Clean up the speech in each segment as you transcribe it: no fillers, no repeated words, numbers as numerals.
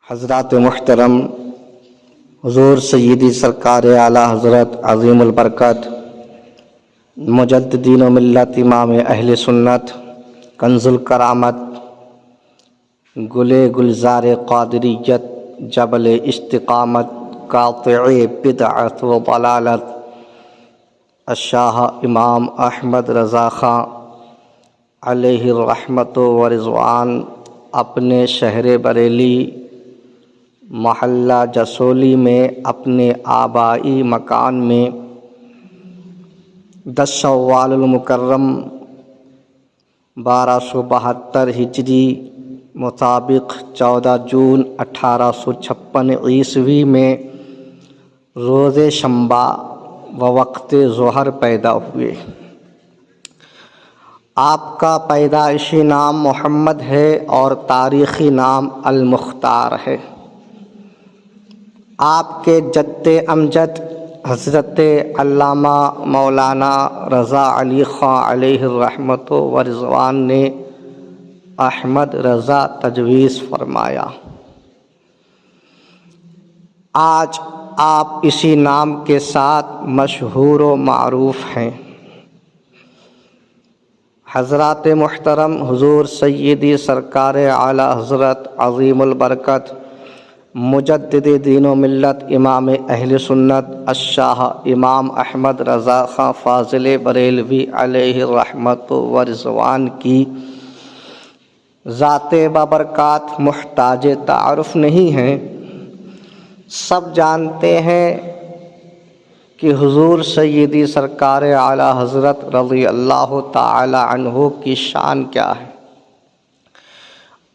حضرات محترم، حضور سیدی سرکار اعلیٰ حضرت عظیم البرکت مجددین و ملت امام اہل سنت کنز الکرامت گل گلزار قادریت جبل استقامت قاطع بدعت و ضلالت الشاہ امام احمد رضا خان علیہ الرحمت و رضوان اپنے شہر بریلی محلہ جسولی میں اپنے آبائی مکان میں 10 شوال المکرم 1272 ہجری مطابق 14 جون 1856 عیسوی میں روز شنبہ و وقت ظہر پیدا ہوئے۔ آپ کا پیدائشی نام محمد ہے اور تاریخی نام المختار ہے۔ آپ کے جد امجد حضرت علامہ مولانا رضا علی خان علیہ الرحمت و رضوان نے احمد رضا تجویز فرمایا۔ آج آپ اسی نام کے ساتھ مشہور و معروف ہیں۔ حضرات محترم، حضور سیدی سرکار اعلیٰ حضرت عظیم البرکت مجدد دین و ملت امام اہل سنت الشاہ امام احمد رضا خان فاضل بریلوی علیہ الرحمت و رضوان کی ذات بابرکات محتاج تعارف نہیں ہیں۔ سب جانتے ہیں کہ حضور سیدی سرکار اعلیٰ حضرت رضی اللہ تعالی عنہ کی شان کیا ہے۔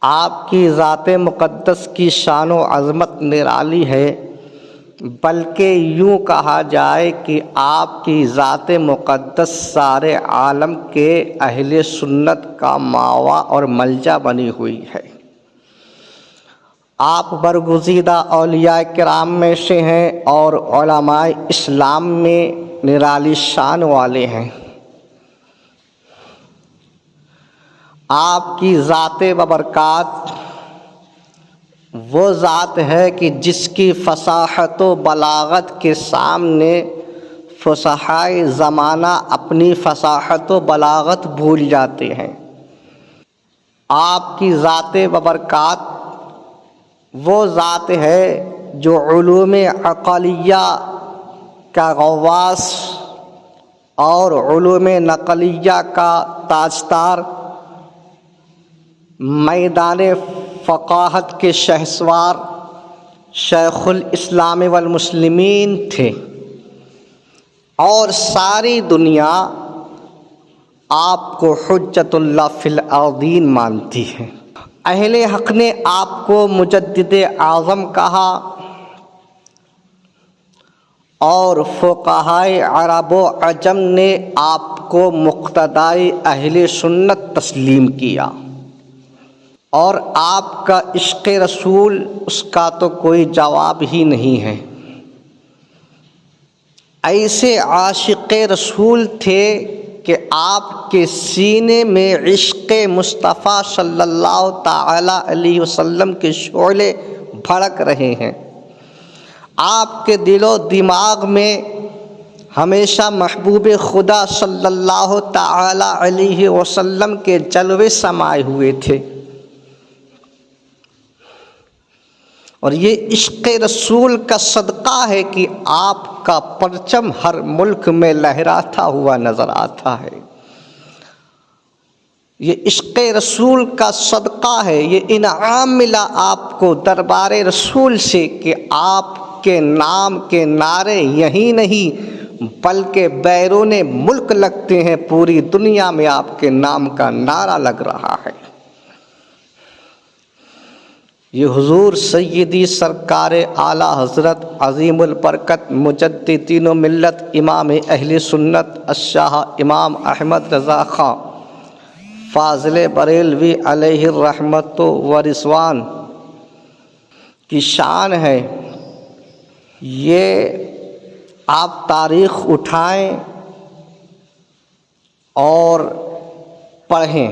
آپ کی ذات مقدس کی شان و عظمت نرالی ہے، بلکہ یوں کہا جائے کہ آپ کی ذات مقدس سارے عالم کے اہل سنت کا ماوا اور ملجا بنی ہوئی ہے۔ آپ برگزیدہ اولیاء کرام میں سے ہیں اور علماء اسلام میں نرالی شان والے ہیں۔ آپ کی ذات ببرکات وہ ذات ہے کہ جس کی فصاحت و بلاغت کے سامنے فصحائے زمانہ اپنی فصاحت و بلاغت بھول جاتے ہیں۔ آپ کی ذات ببرکات وہ ذات ہے جو علوم عقلیہ کا غواص اور علوم نقلیہ کا تاجدار، میدان فقاہت کے شہسوار، شیخ الاسلام والمسلمین تھے، اور ساری دنیا آپ کو حجت اللہ فی الارضین مانتی ہے۔ اہل حق نے آپ کو مجدد اعظم کہا اور فقہائے عرب و عجم نے آپ کو مقتدائے اہل سنت تسلیم کیا، اور آپ کا عشق رسول اس کا تو کوئی جواب ہی نہیں ہے۔ ایسے عاشق رسول تھے کہ آپ کے سینے میں عشق مصطفیٰ صلی اللہ تعالی علیہ وسلم کے شعلے بھڑک رہے ہیں۔ آپ کے دل و دماغ میں ہمیشہ محبوب خدا صلی اللہ تعالی علیہ وسلم کے جلوے سمائے ہوئے تھے، اور یہ عشق رسول کا صدقہ ہے کہ آپ کا پرچم ہر ملک میں لہراتا ہوا نظر آتا ہے۔ یہ عشق رسول کا صدقہ ہے، یہ انعام ملا آپ کو دربار رسول سے کہ آپ کے نام کے نعرے یہی نہیں بلکہ بیرون ملک لگتے ہیں، پوری دنیا میں آپ کے نام کا نعرہ لگ رہا ہے۔ یہ حضور سیدی سرکار اعلیٰ حضرت عظیم البرکت مجدد دین و ملت امام اہل سنت الشاہ امام احمد رضا خان فاضل بریلوی علیہ الرحمت و رضوان کی شان ہے۔ یہ آپ تاریخ اٹھائیں اور پڑھیں۔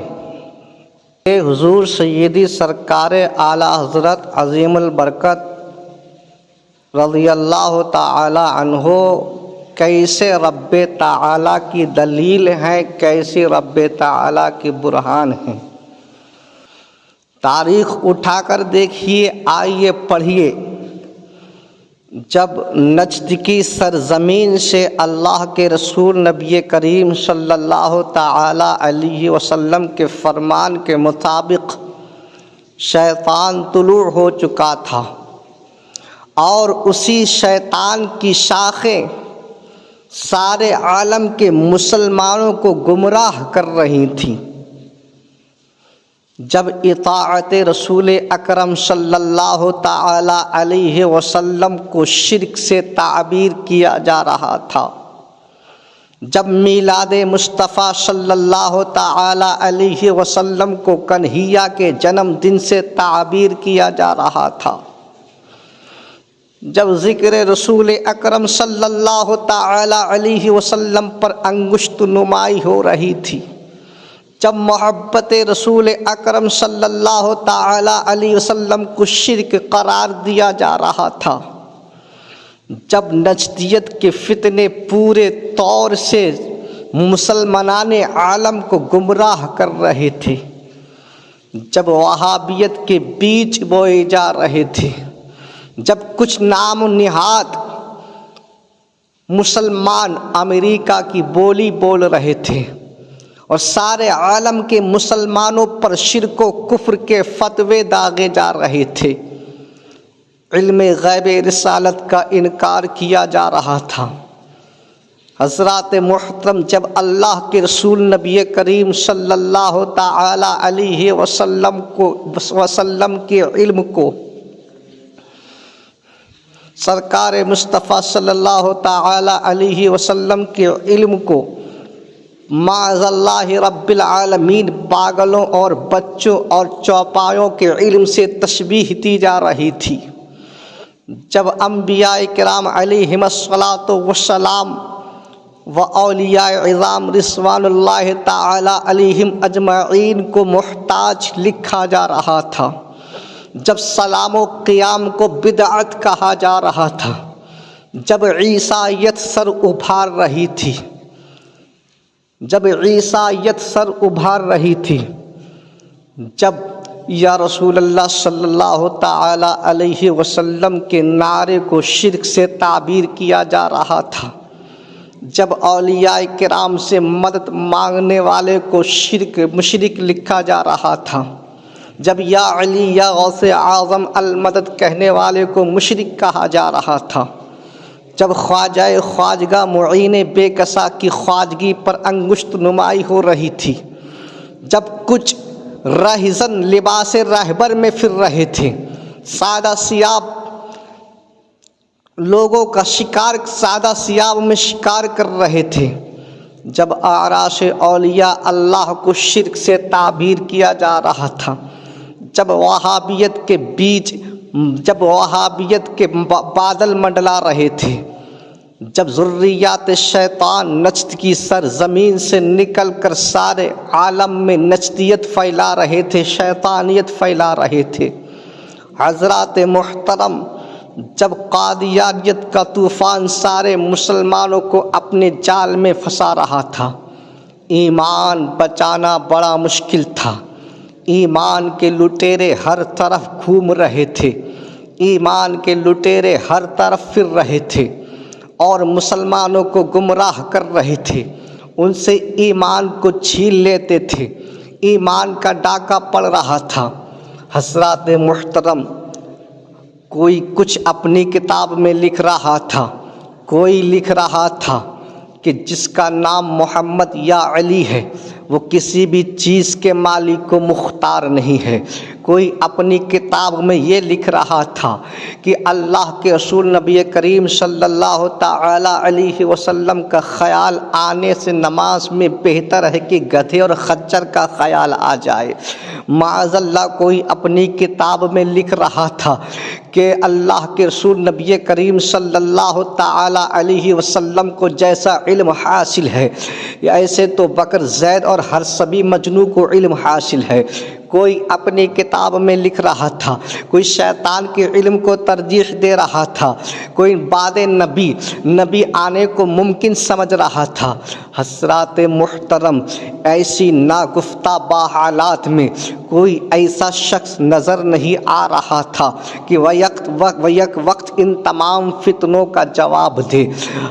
کہ حضور سیدی سرکار اعلیٰ حضرت عظیم البرکت رضی اللہ تعالی عنہ کیسے رب تعالی کی دلیل ہیں، کیسے رب تعالی کی برہان ہیں۔ تاریخ اٹھا کر دیکھیے، آئیے پڑھیے۔ جب نجد کی سرزمین سے اللہ کے رسول نبی کریم صلی اللہ تعالی علیہ وسلم کے فرمان کے مطابق شیطان طلوع ہو چکا تھا، اور اسی شیطان کی شاخیں سارے عالم کے مسلمانوں کو گمراہ کر رہی تھیں۔ جب اطاعت رسول اکرم صلی اللہ تعالی علیہ وسلم کو شرک سے تعبیر کیا جا رہا تھا، جب میلاد مصطفیٰ صلی اللہ تعالی علیہ وسلم کو کنہیا کے جنم دن سے تعبیر کیا جا رہا تھا، جب ذکر رسول اکرم صلی اللہ تعالی علیہ وسلم پر انگشت نمائی ہو رہی تھی، جب محبت رسول اکرم صلی اللہ تعالی علیہ وسلم کو شرک قرار دیا جا رہا تھا، جب نجدیت کے فتنے پورے طور سے مسلمانان عالم کو گمراہ کر رہے تھے، جب وہابیت کے بیج بوئے جا رہے تھے، جب کچھ نام و نہاد مسلمان امریکہ کی بولی بول رہے تھے اور سارے عالم کے مسلمانوں پر شرک و کفر کے فتوے داغے جا رہے تھے، علم غیب رسالت کا انکار کیا جا رہا تھا، حضرات محترم جب اللہ کے رسول نبی کریم صلی اللہ تعالی علیہ وسلم کے علم کو، سرکار مصطفیٰ صلی اللہ تعالی علیہ وسلم کے علم کو معاذ اللہ رب العالمین پاگلوں اور بچوں اور چوپایوں کے علم سے تشبیہ دی جا رہی تھی، جب انبیاء کرام علیہم الصلاۃ والسلام و اولیاء عظام رضوان اللہ تعالی علیہم اجمعین کو محتاج لکھا جا رہا تھا، جب سلام و قیام کو بدعت کہا جا رہا تھا، جب عیسائیت سر ابھار رہی تھی، جب عیسائیت سر ابھار رہی تھی، جب یا رسول اللہ صلی اللہ تعالی علیہ وسلم کے نعرے کو شرک سے تعبیر کیا جا رہا تھا، جب اولیاء کرام سے مدد مانگنے والے کو مشرک لکھا جا رہا تھا، جب یا علی یا غوث اعظم المدد کہنے والے کو مشرک کہا جا رہا تھا، جب خواجہ خواجگاہ معین بے کسا کی خواجگی پر انگشت نمائی ہو رہی تھی، جب کچھ رہزن لباس رہبر میں پھر رہے تھے، سادہ سیاب لوگوں کا سادہ سیاب میں شکار کر رہے تھے، جب اعراش اولیاء اللہ کو شرک سے تعبیر کیا جا رہا تھا، جب وہابیت کے بادل منڈلا رہے تھے، جب ذریات شیطان نجد کی سرزمین سے نکل کر سارے عالم میں نجدیت پھیلا رہے تھے، شیطانیت پھیلا رہے تھے، حضرات محترم جب قادیانیت کا طوفان سارے مسلمانوں کو اپنے جال میں پھنسا رہا تھا، ایمان بچانا بڑا مشکل تھا، ایمان کے لٹیرے ہر طرف گھوم رہے تھے، ایمان کے لٹیرے ہر طرف پھر رہے تھے اور مسلمانوں کو گمراہ کر رہے تھے، ان سے ایمان کو چھین لیتے تھے، ایمان کا ڈاکہ پڑ رہا تھا۔ حضرات محترم کوئی کچھ اپنی کتاب میں لکھ رہا تھا، کوئی لکھ رہا تھا کہ جس کا نام محمد یا علی ہے وہ کسی بھی چیز کے مالک کو مختار نہیں ہے، کوئی اپنی کتاب میں یہ لکھ رہا تھا کہ اللہ کے رسول نبی کریم صلی اللہ تعالی علیہ وسلم کا خیال آنے سے نماز میں بہتر ہے کہ گدھے اور خچر کا خیال آ جائے۔ معاذ اللہ کوئی اپنی کتاب میں لکھ رہا تھا کہ اللہ کے رسول نبی کریم صلی اللہ تعالی علیہ وسلم کو جیسا علم حاصل ہے ایسے تو بکر زید اور ہر سبھی مجنوں کو علم حاصل ہے۔ کوئی اپنی کتاب میں لکھ رہا تھا، کوئی شیطان کے علم کو ترجیح دے رہا تھا، کوئی بعد نبی آنے کو ممکن سمجھ رہا تھا۔ حضرات محترم، ایسی ناگفتہ باحالات میں کوئی ایسا شخص نظر نہیں آ رہا تھا کہ وہ یک وقت ان تمام فتنوں کا جواب دے۔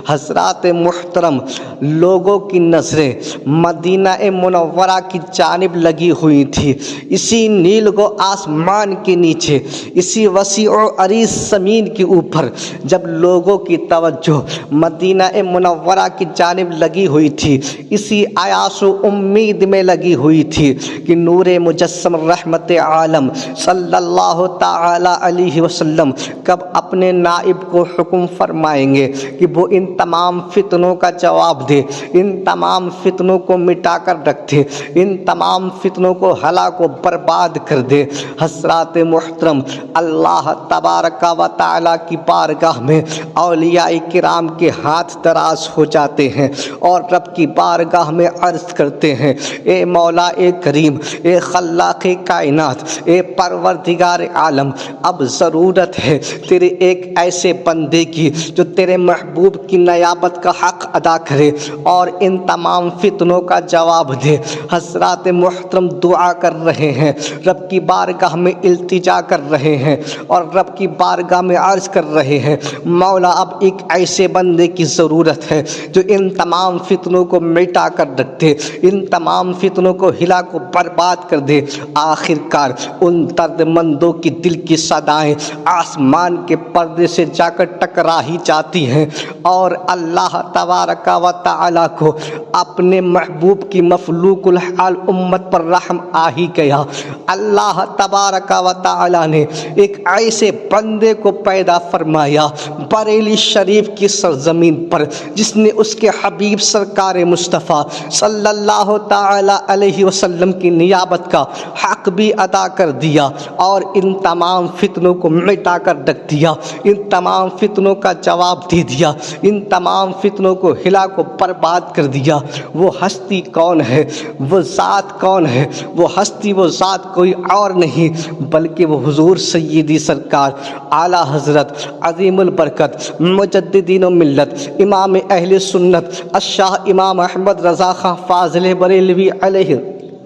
حضرات محترم، لوگوں کی نظریں مدینہ منورہ کی جانب لگی ہوئی تھی۔ اسی نیل گو آسمان کے نیچے، اسی وسیع و عریض زمین کے اوپر جب لوگوں کی توجہ مدینہ منورہ کی جانب لگی ہوئی تھی، اسی آیاس و امید میں لگی ہوئی تھی کہ نور مجسم رحمت عالم صلی اللہ تعالی علیہ وسلم کب اپنے نائب کو حکم فرمائیں گے کہ وہ ان تمام فتنوں کا جواب دے، ان تمام فتنوں کو مٹا کر رکھ دے، ان تمام فتنوں کو ہلاک و برباد کر دے۔ حضرات محترم، اللہ تبارک و تعالی کی بارگاہ میں اولیاء کرام کے ہاتھ دراز ہو جاتے ہیں اور رب کی بارگاہ میں عرض کرتے ہیں، اے مولا، اے کریم، اے خلاق کائنات، اے پروردگار عالم، اب ضرورت ہے تیرے ایک ایسے بندے کی جو تیرے محبوب کی نیابت کا حق ادا کرے اور ان تمام فتنوں کا جواب دے۔ حضرات محترم دعا کر رہے ہیں، رب کی بارگاہ میں التجا کر رہے ہیں اور رب کی بارگاہ میں عرض کر رہے ہیں، مولا اب ایک ایسے بندے کی ضرورت ہے جو ان تمام فتنوں کو مٹا کر رکھ دے، ان تمام فتنوں کو ہلا کو برباد کر دے۔ آخر کار ان درد مندوں کی دل کی صدائیں آسمان کے پردے سے جا کر ٹکرا ہی جاتی ہیں اور اللہ تبارک و تعالی کو اپنے محبوب کی مفلوق الحال امت پر رحم آ ہی گیا۔ اللہ تبارک و تعالی نے ایک ایسے بندے کو پیدا فرمایا بریلی شریف کی سرزمین پر، جس نے اس کے حبیب سرکار مصطفیٰ صلی اللہ تعالی علیہ وسلم کی نیابت کا حق بھی ادا کر دیا اور ان تمام فتنوں کو مٹا کر رکھ دیا، ان تمام فتنوں کا جواب دے دیا، ان تمام فتنوں کو ہلا کو برباد کر دیا۔ وہ ہستی کون ہے؟ وہ ذات کون ہے؟ وہ ہستی، وہ ذات کوئی اور نہیں بلکہ وہ حضور سیدی سرکار اعلیٰ حضرت عظیم البرکت مجددین و ملت امام اہل سنت الشاہ امام احمد رضا خاں فاضل بریلوی علیہ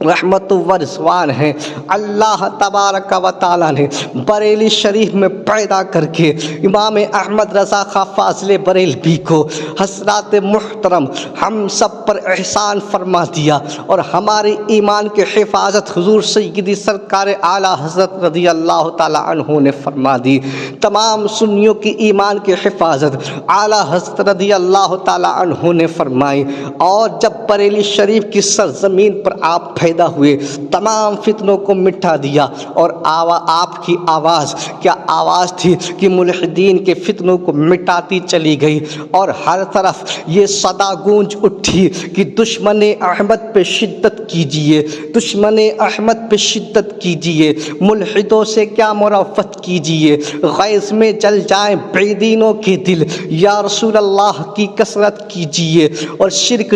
رحمت و رضوان ہیں۔ اللہ تبارک و تعالیٰ نے بریلی شریف میں پیدا کر کے امام احمد رضا خاں فاضل بریلوی کو حضرات محترم ہم سب پر احسان فرما دیا اور ہمارے ایمان کی حفاظت حضور سیدی سرکار اعلیٰ حضرت رضی اللہ تعالیٰ عنہ نے فرما دی۔ تمام سنیوں کی ایمان کی حفاظت اعلیٰ حضرت رضی اللہ تعالیٰ عنہ نے فرمائی، اور جب بریلی شریف کی سرزمین پر آپ پیدا ہوئے تمام فتنوں کو مٹا دیا، اور آپ کی آواز کیا آواز تھی کہ ملحدین کے فتنوں کو مٹاتی چلی گئی، اور ہر طرف یہ صدا گونج اٹھی کہ دشمن احمد پہ شدت کیجئے، دشمن احمد پہ شدت کیجئے، ملحدوں سے کیا مروت کیجئے، غیظ میں جل جائیں بے دینوں کے دل، یا رسول اللہ کی کثرت کیجئے، اور شرک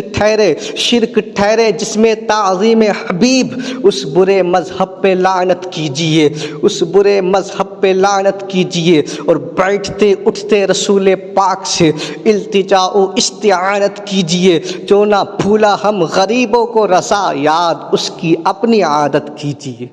ٹھہرے جس میں تعظیم حبیب، اس برے مذہب پہ لعنت کیجئے، اس برے مذہب پہ لعنت کیجئے، اور بیٹھتے اٹھتے رسول پاک سے التجا و استعانت کیجئے، جو نہ بھولا ہم غریبوں کو رسا یاد، اس کی اپنی عادت کیجئے۔